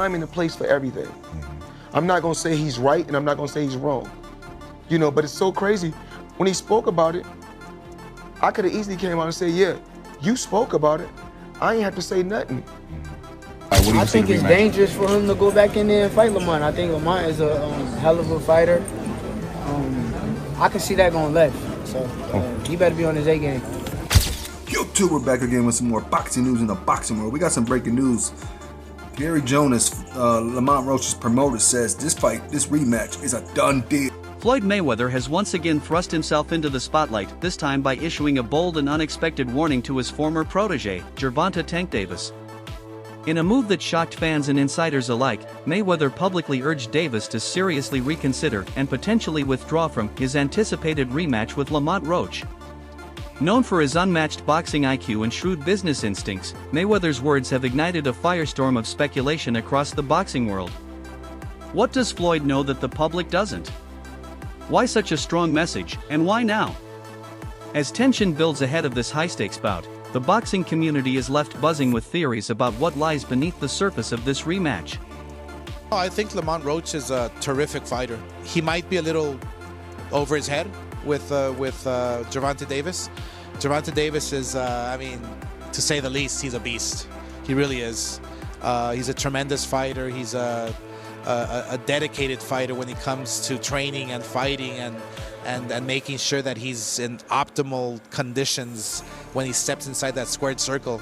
time and a place for everything. I'm not gonna say he's right and I'm not gonna say he's wrong. You know, but it's so crazy. When he spoke about it, I could have easily came out and said, yeah, you spoke about it. I ain't have to say nothing. I think it's dangerous for him to go back in there and fight Lamont. I think Lamont is a hell of a fighter. I can see that going left. So he better be on his A game. Yo, too, we're back again with some more boxing news in the boxing world. We got some breaking news. Gary Jonas, Lamont Roach's promoter, says this fight, this rematch, is a done deal. Floyd Mayweather has once again thrust himself into the spotlight, this time by issuing a bold and unexpected warning to his former protege, Gervonta Davis. In a move that shocked fans and insiders alike, Mayweather publicly urged Davis to seriously reconsider and potentially withdraw from his anticipated rematch with Lamont Roach. Known for his unmatched boxing IQ and shrewd business instincts, Mayweather's words have ignited a firestorm of speculation across the boxing world. What does Floyd know that the public doesn't? Why such a strong message, and why now? As tension builds ahead of this high-stakes bout, the boxing community is left buzzing with theories about what lies beneath the surface of this rematch. I think Lamont Roach is a terrific fighter. He might be a little over his head with Gervonta Davis. Gervonta Davis is, I mean, to say the least, he's a beast. He really is. He's a tremendous fighter. He's a dedicated fighter when it comes to training and fighting and making sure that he's in optimal conditions when he steps inside that squared circle.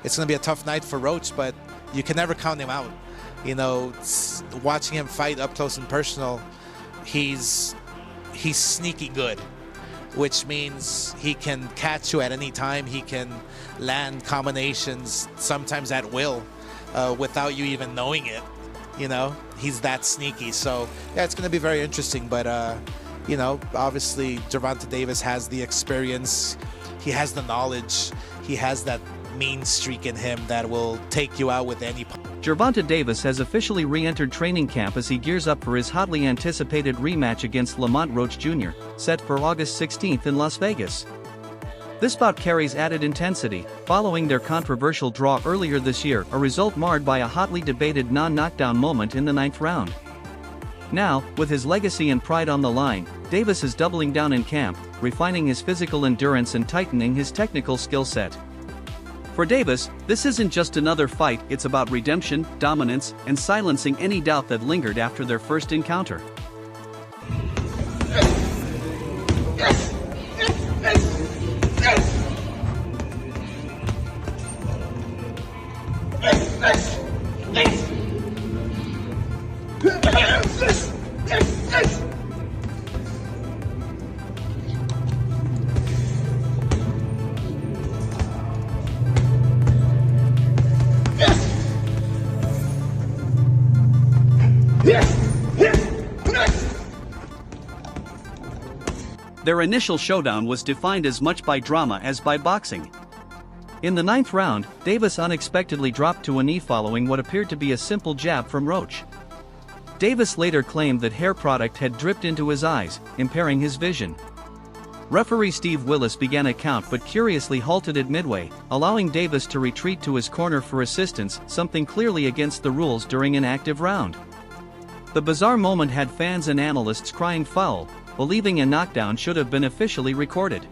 It's going to be a tough night for Roach, but you can never count him out. You know, watching him fight up close and personal, he's sneaky good, which means he can catch you at any time. He can land combinations, sometimes at will, without you even knowing it. You know, he's that sneaky. So, yeah, it's going to be very interesting. But, you know, obviously Gervonta Davis has the experience. He has the knowledge. He has that mean streak in him that will take you out with any. Gervonta Davis has officially re-entered training camp as he gears up for his hotly anticipated rematch against Lamont Roach Jr., set for August 16th in Las Vegas. This bout carries added intensity, following their controversial draw earlier this year, a result marred by a hotly debated non-knockdown moment in the 9th round. Now, with his legacy and pride on the line, Davis is doubling down in camp, refining his physical endurance and tightening his technical skill set. For Davis, this isn't just another fight, it's about redemption, dominance, and silencing any doubt that lingered after their first encounter. Their initial showdown was defined as much by drama as by boxing. In the 9th round, Davis unexpectedly dropped to a knee following what appeared to be a simple jab from Roach. Davis later claimed that hair product had dripped into his eyes, impairing his vision. Referee Steve Willis began a count but curiously halted it midway, allowing Davis to retreat to his corner for assistance, something clearly against the rules during an active round. The bizarre moment had fans and analysts crying foul, believing a knockdown should have been officially recorded.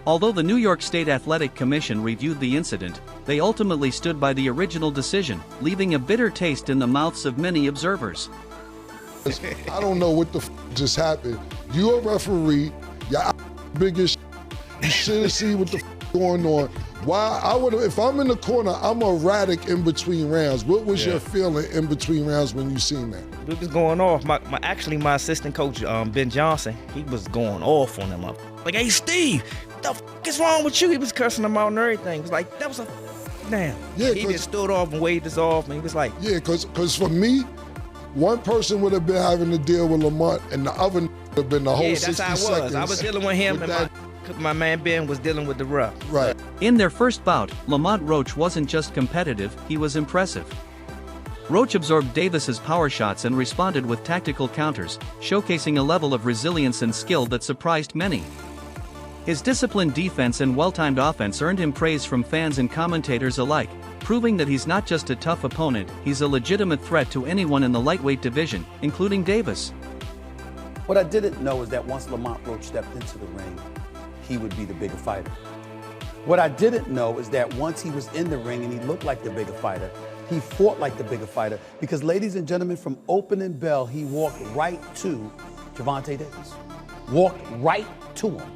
Although the New York State Athletic Commission reviewed the incident, they ultimately stood by the original decision, leaving a bitter taste in the mouths of many observers. I don't know what the just happened. You're a referee, you're biggest, you should have seen what the going on. Why I would have, if I'm in the corner, I'm erratic in between rounds. What was your feeling in between rounds when you seen that? It was going off. My assistant coach, Ben Johnson, he was going off on him. Like, hey, Steve, what the is wrong with you? He was cursing him out and everything. He was like, that was a damn. Yeah, he just stood off and waved us off, and he was like, yeah, because for me, one person would have been having to deal with Lamont, and the other would have been the whole 60 seconds. Yeah, that's how it was. I was dealing with him, and my man Ben was dealing with the rough. Right. In their first bout, Lamont Roach wasn't just competitive, he was impressive. Roach absorbed Davis's power shots and responded with tactical counters, showcasing a level of resilience and skill that surprised many. His disciplined defense and well-timed offense earned him praise from fans and commentators alike, proving that he's not just a tough opponent, he's a legitimate threat to anyone in the lightweight division, including Davis. What I didn't know is that once Lamont Roach stepped into the ring, he would be the bigger fighter. What I didn't know is that once he was in the ring and he looked like the bigger fighter, he fought like the bigger fighter, because ladies and gentlemen, from opening bell, he walked right to Gervonta Davis. Walked right to him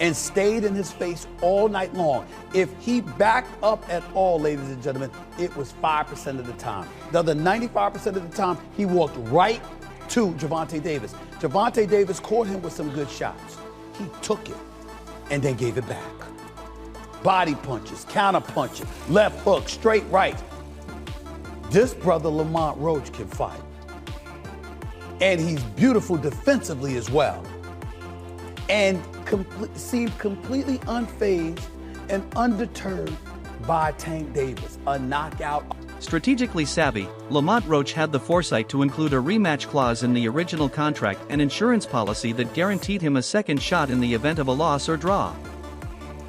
and stayed in his face all night long. If he backed up at all, ladies and gentlemen, it was 5% of the time. The other 95% of the time, he walked right to Gervonta Davis. Gervonta Davis caught him with some good shots. He took it and then gave it back. Body punches, counter punches, left hook, straight right. This brother Lamont Roach can fight. And he's beautiful defensively as well. And seemed completely unfazed and undeterred by Tank Davis, a knockout. Strategically savvy, Lamont Roach had the foresight to include a rematch clause in the original contract, an insurance policy that guaranteed him a second shot in the event of a loss or draw.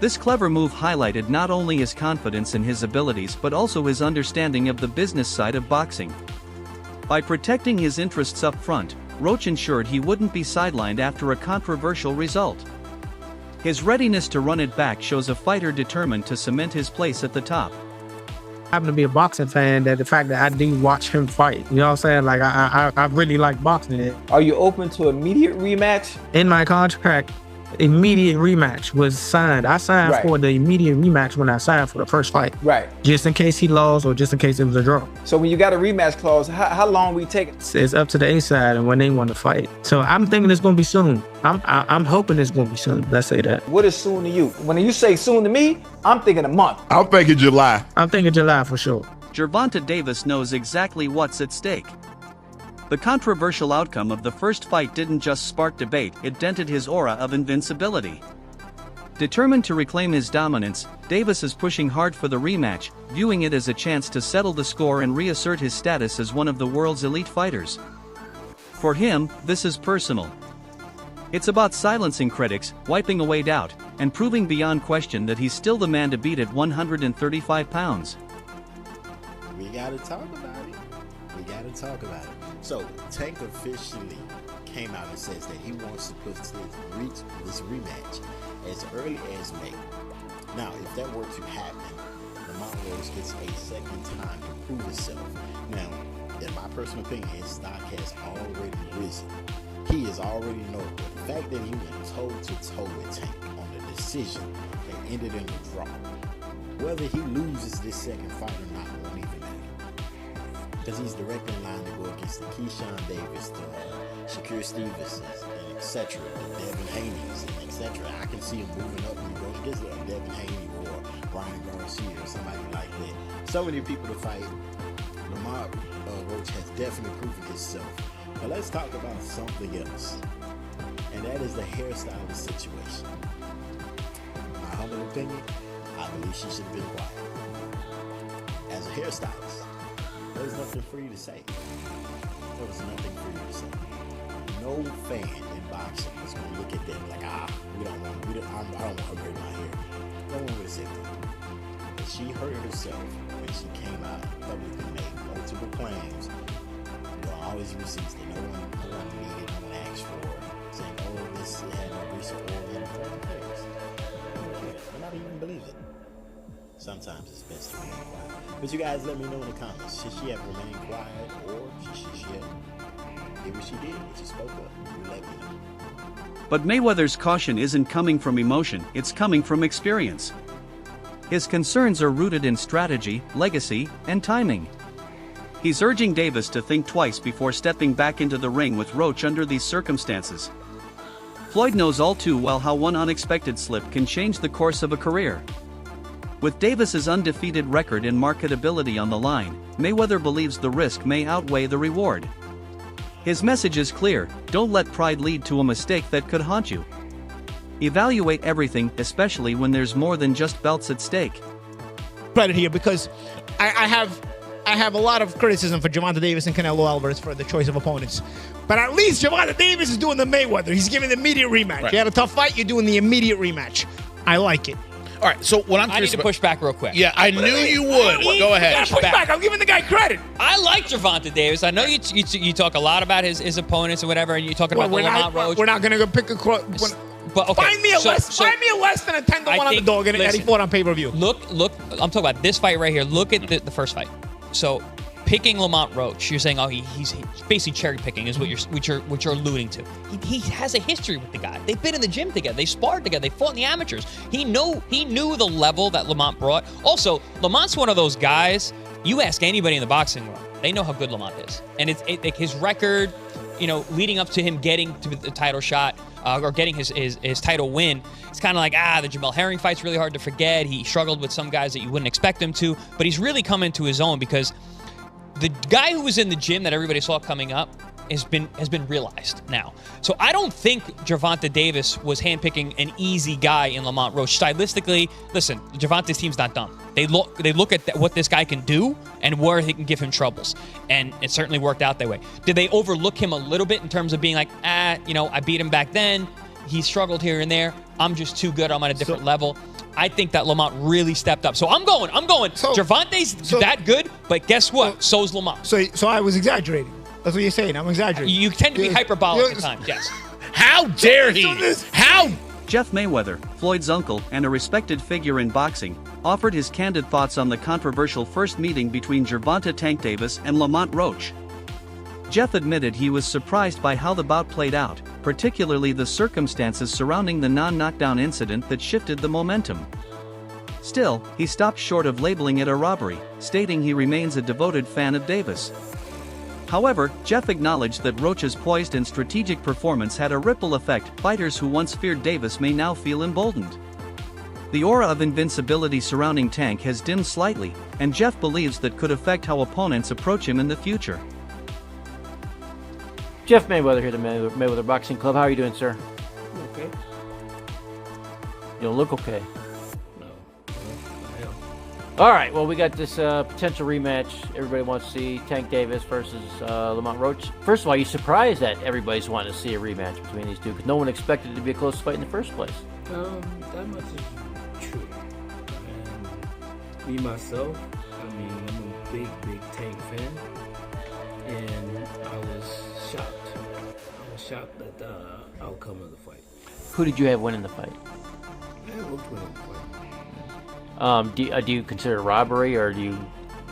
This clever move highlighted not only his confidence in his abilities but also his understanding of the business side of boxing. By protecting his interests up front, Roach ensured he wouldn't be sidelined after a controversial result. His readiness to run it back shows a fighter determined to cement his place at the top. I happen to be a boxing fan, that the fact that I do watch him fight, you know what I'm saying? Like, I really like boxing. Are you open to immediate rematch? In my contract, immediate rematch was signed. I signed for the immediate rematch when I signed for the first fight. Right. Just in case he lost or just in case it was a draw. So when you got a rematch clause, how long will you take? It's up to the A side and when they want to fight. So I'm thinking it's going to be soon. I'm hoping it's going to be soon. Let's say that. What is soon to you? When you say soon to me, I'm thinking a month. I'm thinking July. I'm thinking July for sure. Gervonta Davis knows exactly what's at stake. The controversial outcome of the first fight didn't just spark debate, it dented his aura of invincibility. Determined to reclaim his dominance, Davis is pushing hard for the rematch, viewing it as a chance to settle the score and reassert his status as one of the world's elite fighters. For him, this is personal. It's about silencing critics, wiping away doubt, and proving beyond question that he's still the man to beat at 135 pounds. We gotta talk about it. So, Tank officially came out and says that he wants to put this rematch as early as May. Now, if that were to happen, Lamont Roach gets a second time to prove himself. Now, in my personal opinion, his stock has already risen. He is already notable. The fact that he went toe-to-toe with Tank on the decision that ended in a draw. Whether he loses this second fight or not won't even matter. Because he's directly in line to go against the Keyshawn Davis, the Shakur Stevens, and etc., the Devin Haney's, and etc. I can see him moving up when he goes against Devin Haney or Brian Garcia or somebody like that. So many people to fight. Lamont Roach has definitely proven himself. But let's talk about something else, and that is the hairstylist situation. My humble opinion, I believe she should have been quiet. As a hairstylist, there's nothing for you to say. There was nothing for you to say. No fan in boxing is going to look at them like, I don't want her to braid my hair. No one would have said that. But she hurt herself when she came out publicly, made multiple claims. There are always receipts that no one needed, no one asked for, saying, oh, this had no recent organ, things. I don't even believe it. Sometimes it's best to remain quiet. But you guys let me know in the comments. Should she have remained quiet, or should she have did what she did? She spoke up. You let me know. But Mayweather's caution isn't coming from emotion, it's coming from experience. His concerns are rooted in strategy, legacy, and timing. He's urging Davis to think twice before stepping back into the ring with Roach under these circumstances. Floyd knows all too well how one unexpected slip can change the course of a career. With Davis's undefeated record and marketability on the line, Mayweather believes the risk may outweigh the reward. His message is clear: don't let pride lead to a mistake that could haunt you. Evaluate everything, especially when there's more than just belts at stake. Credit here because I have I have a lot of criticism for Gervonta Davis and Canelo Alvarez for the choice of opponents. But at least Gervonta Davis is doing the Mayweather. He's giving the immediate rematch. Right. You had a tough fight, you're doing the immediate rematch. I like it. All right, so what I'm I need to push back real quick. Yeah, I knew you would. Go ahead. Push back. I'm giving the guy credit. I like Gervonta Davis. I know you talk a lot about his opponents and whatever, and you're talking about the Lamont Roach. We're not going to go pick a But okay, find me a less than a 10-1 underdog and he fought on pay-per-view. Look, I'm talking about this fight right here. Look at the first fight. So picking Lamont Roach, you're saying, oh, he's basically cherry picking is what you're alluding to. He has a history with the guy. They've been in the gym together. They sparred together. They fought in the amateurs. He knew the level that Lamont brought. Also, Lamont's one of those guys. You ask anybody in the boxing world, they know how good Lamont is, and it's his record. Leading up to him getting to the title shot or getting his title win, it's kind of like, the Jamel Herring fight's really hard to forget. He struggled with some guys that you wouldn't expect him to, but he's really come into his own because the guy who was in the gym that everybody saw coming up has been realized now. So I don't think Gervonta Davis was handpicking an easy guy in Lamont Roach. Stylistically, listen, Gervonta's team's not dumb. They look at what this guy can do and where he can give him troubles, and it certainly worked out that way. Did they overlook him a little bit in terms of being like, I beat him back then. He struggled here and there. I'm just too good. I'm at a different level. I think that Lamont really stepped up. So I'm going. So, Gervonta's that good, but guess what? So's Lamont. So I was exaggerating. That's what you're saying. I'm exaggerating. You tend to be hyperbolic at times, yes. How dare he? How? Jeff Mayweather, Floyd's uncle and a respected figure in boxing, offered his candid thoughts on the controversial first meeting between Gervonta "Tank" Davis and Lamont Roach. Jeff admitted he was surprised by how the bout played out, particularly the circumstances surrounding the non-knockdown incident that shifted the momentum. Still, he stopped short of labeling it a robbery, stating he remains a devoted fan of Davis. However, Jeff acknowledged that Roach's poised and strategic performance had a ripple effect. Fighters who once feared Davis may now feel emboldened. The aura of invincibility surrounding Tank has dimmed slightly, and Jeff believes that could affect how opponents approach him in the future. Jeff Mayweather here, the Mayweather Boxing Club. How are you doing, sir? Okay. You don't look okay. All right, well, we got this potential rematch. Everybody wants to see Tank Davis versus Lamont Roach. First of all, you surprised that everybody's wanting to see a rematch between these two because no one expected it to be a close fight in the first place. That much is true. And me, myself, I'm a big Tank fan. And I was shocked at the outcome of the fight. Who did you have winning the fight? I had Roach winning the fight. Do you consider robbery, or do you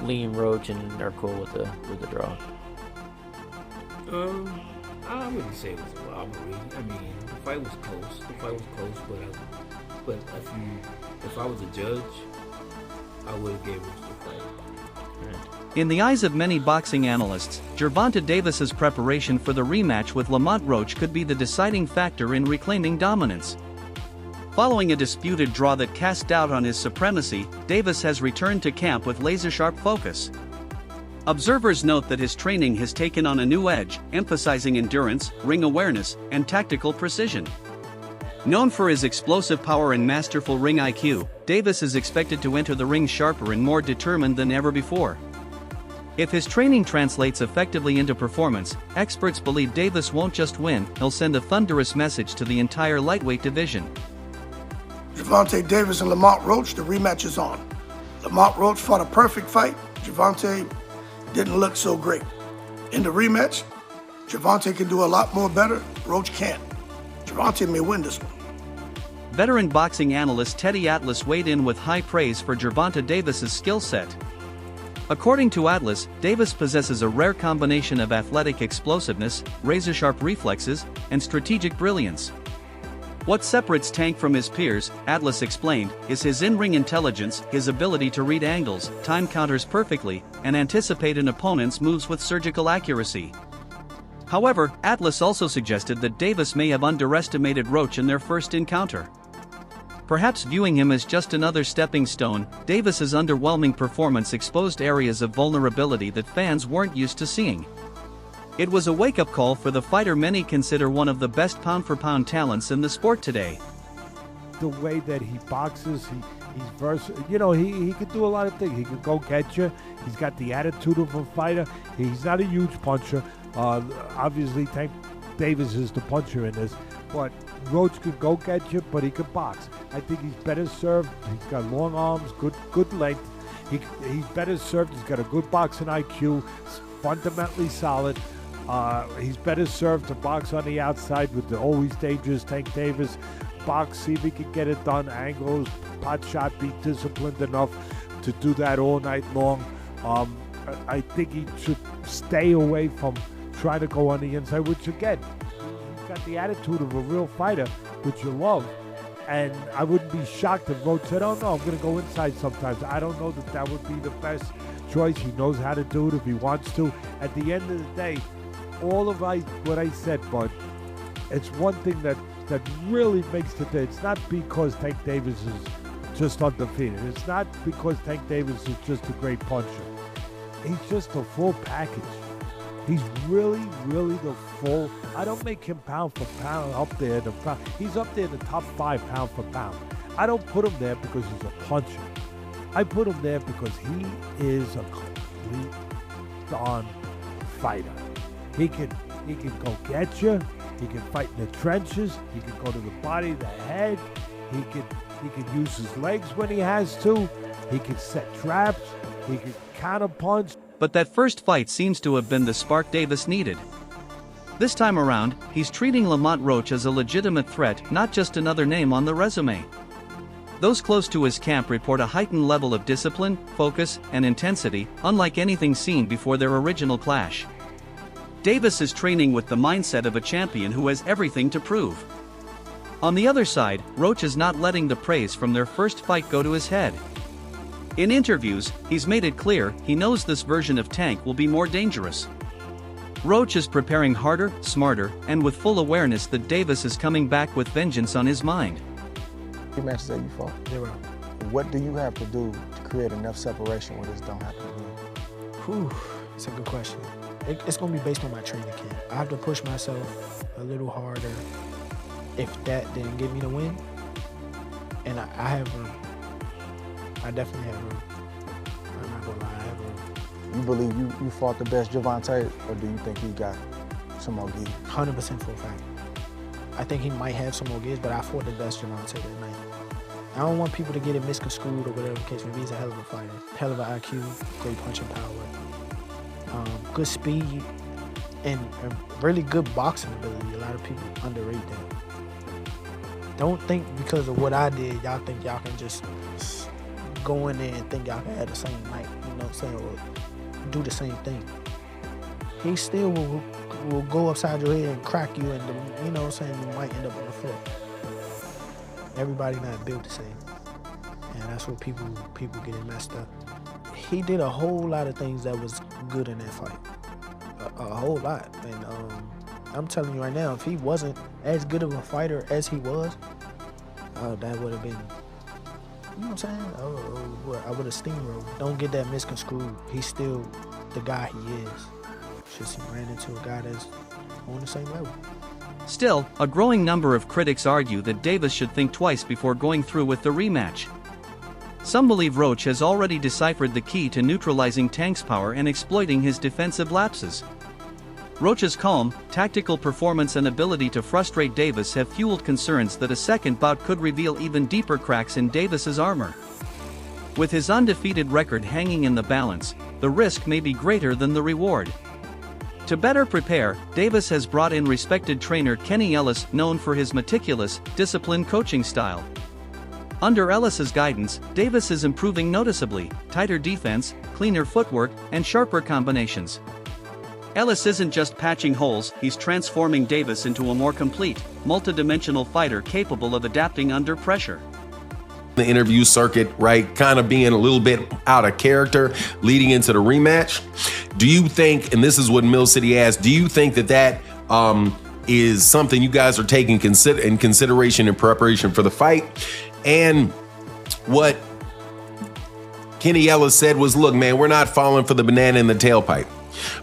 lean Roach and are cool with the draw? I wouldn't say it was a robbery. I mean, the fight was close. But if I was a judge, I would have gave Roach the fight. In the eyes of many boxing analysts, Gervonta Davis's preparation for the rematch with Lamont Roach could be the deciding factor in reclaiming dominance. Following a disputed draw that cast doubt on his supremacy, Davis has returned to camp with laser-sharp focus. Observers note that his training has taken on a new edge, emphasizing endurance, ring awareness, and tactical precision. Known for his explosive power and masterful ring IQ, Davis is expected to enter the ring sharper and more determined than ever before. If his training translates effectively into performance, experts believe Davis won't just win, he'll send a thunderous message to the entire lightweight division. Gervonta Davis and Lamont Roach, the rematch is on. Lamont Roach fought a perfect fight. Gervonta didn't look so great. In the rematch, Gervonta can do a lot more better. Roach can't. Gervonta may win this one. Veteran boxing analyst Teddy Atlas weighed in with high praise for Gervonta Davis's skill set. According to Atlas, Davis possesses a rare combination of athletic explosiveness, razor-sharp reflexes, and strategic brilliance. What separates Tank from his peers, Atlas explained, is his in-ring intelligence, his ability to read angles, time counters perfectly, and anticipate an opponent's moves with surgical accuracy. However, Atlas also suggested that Davis may have underestimated Roach in their first encounter. Perhaps viewing him as just another stepping stone, Davis's underwhelming performance exposed areas of vulnerability that fans weren't used to seeing. It was a wake-up call for the fighter many consider one of the best pound-for-pound talents in the sport today. the way that he boxes. He's versatile. You know, he can do a lot of things. He can go get you. He's got the attitude of a fighter. He's not a huge puncher. Obviously, Tank Davis is the puncher in this, but Roach can go get you, but he can box. I think he's better served. He's got long arms, good length. He's better served. He's got a good boxing IQ, fundamentally solid. He's better served to box on the outside with the always dangerous Tank Davis. Box, see if he can get it done, angles, pot shot, be disciplined enough to do that all night long. I think he should stay away from trying to go on the inside, which again, he's got the attitude of a real fighter, which you love. And I wouldn't be shocked if Roach said, oh no, I'm going to go inside sometimes. I don't know that would be the best choice. He knows how to do it if he wants to. At the end of the day, all of what I said, Bud, it's one thing that really makes the day. It's not because Tank Davis is just undefeated. It's not because Tank Davis is just a great puncher. He's just a full package. He's really, really the full. I don't make him pound for pound up there. He's up there in the top 5 pound for pound. I don't put him there because he's a puncher. I put him there because he is a complete darn fighter. He can go get you. He can fight in the trenches. He can go to the body, the head. He can use his legs when he has to. He can set traps. He can counterpunch. But that first fight seems to have been the spark Davis needed. This time around, he's treating Lamont Roach as a legitimate threat, not just another name on the resume. Those close to his camp report a heightened level of discipline, focus, and intensity, unlike anything seen before their original clash. Davis is training with the mindset of a champion who has everything to prove. On the other side, Roach is not letting the praise from their first fight go to his head. In interviews, he's made it clear he knows this version of Tank will be more dangerous. Roach is preparing harder, smarter, and with full awareness that Davis is coming back with vengeance on his mind. Three matches that you fought. 0. What do you have to do to create enough separation where this don't happen again? Whew, it's a good question. It's going to be based on my training camp. I have to push myself a little harder if that didn't give me the win. And I have room. I definitely have room. I'm not going to lie, I have room. You believe you fought the best Gervonta, or do you think he got some more gears? 100% for a fact. I think he might have some more gears, but I fought the best Gervonta that night. I don't want people to get it misconstrued or whatever the case may be. He's a hell of a fighter. Hell of an IQ, great punching power, good speed, and really good boxing ability. A lot of people underrate that. Don't think because of what I did, y'all think y'all can just go in there and think y'all can have the same night, you know what I'm saying, or do the same thing. He still will go upside your head and crack you, and you know what I'm saying, you might end up on the floor. Everybody not built the same, and that's what people get it messed up. He did a whole lot of things that was good in that fight, a whole lot, and I'm telling you right now, if he wasn't as good of a fighter as he was, that would have been, you know what I'm saying? I would have steamrolled. Don't get that misconstrued. He's still the guy he is. Just he ran into a guy that's on the same level. Still, a growing number of critics argue that Davis should think twice before going through with the rematch. Some believe Roach has already deciphered the key to neutralizing Tank's power and exploiting his defensive lapses. Roach's calm, tactical performance and ability to frustrate Davis have fueled concerns that a second bout could reveal even deeper cracks in Davis's armor. With his undefeated record hanging in the balance, the risk may be greater than the reward. To better prepare, Davis has brought in respected trainer Kenny Ellis, known for his meticulous, disciplined coaching style. Under Ellis's guidance, Davis is improving noticeably: tighter defense, cleaner footwork, and sharper combinations. Ellis isn't just patching holes, he's transforming Davis into a more complete, multidimensional fighter capable of adapting under pressure. The interview circuit, right, kind of being a little bit out of character leading into the rematch. Do you think, and this is what Mill City asked, do you think that is something you guys are taking in consideration in preparation for the fight? And what Kenny Ellis said was, look, man, we're not falling for the banana in the tailpipe.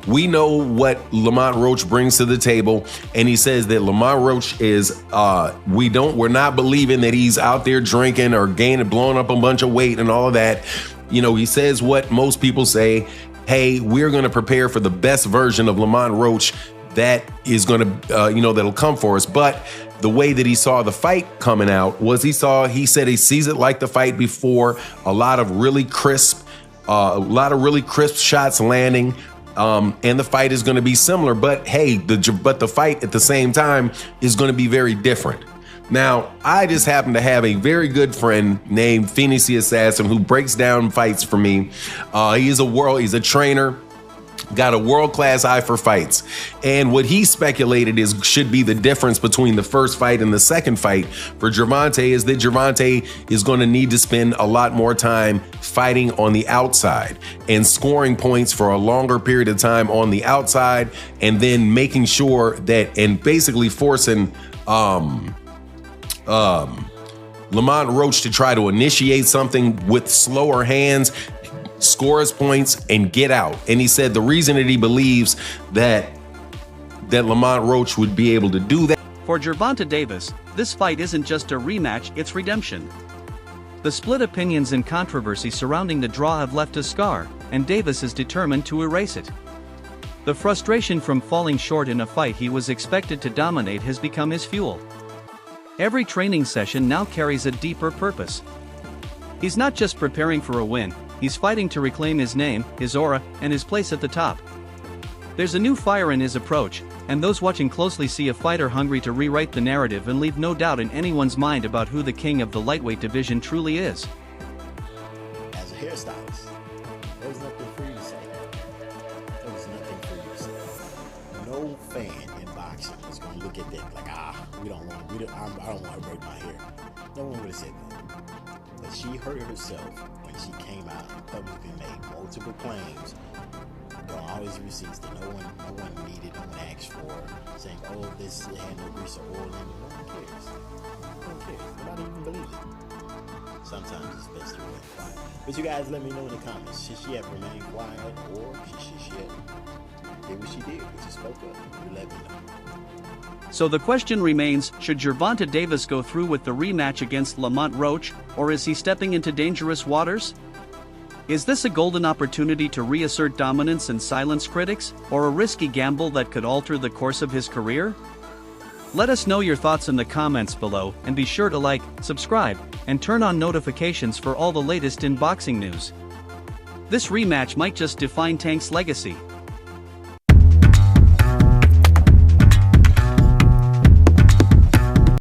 We know what Lamont Roach brings to the table, and he says that Lamont Roach is we're not believing that he's out there drinking or blowing up a bunch of weight and all of that. You know, he says what most people say, hey, we're going to prepare for the best version of Lamont Roach that is going to that'll come for us. But the way that he saw the fight coming out was he said he sees it like the fight before, a lot of really crisp shots landing, and the fight is going to be similar. But hey, the fight at the same time is going to be very different. Now, I just happen to have a very good friend named Phoenix the Assassin who breaks down fights for me. He's a trainer, got a world-class eye for fights. And what he speculated should be the difference between the first fight and the second fight for Gervonta is that Gervonta is going to need to spend a lot more time fighting on the outside and scoring points for a longer period of time on the outside, and then making sure that, and basically forcing Lamont Roach to try to initiate something with slower hands, score his points, and get out. And he said the reason that he believes that Lamont Roach would be able to do that. For Gervonta Davis, this fight isn't just a rematch, it's redemption. The split opinions and controversy surrounding the draw have left a scar, and Davis is determined to erase it. The frustration from falling short in a fight he was expected to dominate has become his fuel. Every training session now carries a deeper purpose. He's not just preparing for a win, he's fighting to reclaim his name, his aura, and his place at the top. There's a new fire in his approach, and those watching closely see a fighter hungry to rewrite the narrative and leave no doubt in anyone's mind about who the king of the lightweight division truly is. As a hairstylist, there's nothing for you to say. There's nothing for you to say. No fan in boxing is going to look at that like, I don't want to break my hair. No one would have said that. But she hurt herself when she came out and publicly made multiple claims on all his receipts that no one needed, no one asked for, saying, oh, this had no grease or oil in it. No one cares. No one cares. Nobody even believes it. Sometimes it's best to remain quiet. But you guys let me know in the comments, should she have remained quiet, or should she have did what she did, which is spoke up? You let me know. So the question remains, should Gervonta Davis go through with the rematch against Lamont Roach, or is he stepping into dangerous waters? Is this a golden opportunity to reassert dominance and silence critics, or a risky gamble that could alter the course of his career? Let us know your thoughts in the comments below, and be sure to like, subscribe, and turn on notifications for all the latest in boxing news. This rematch might just define Tank's legacy.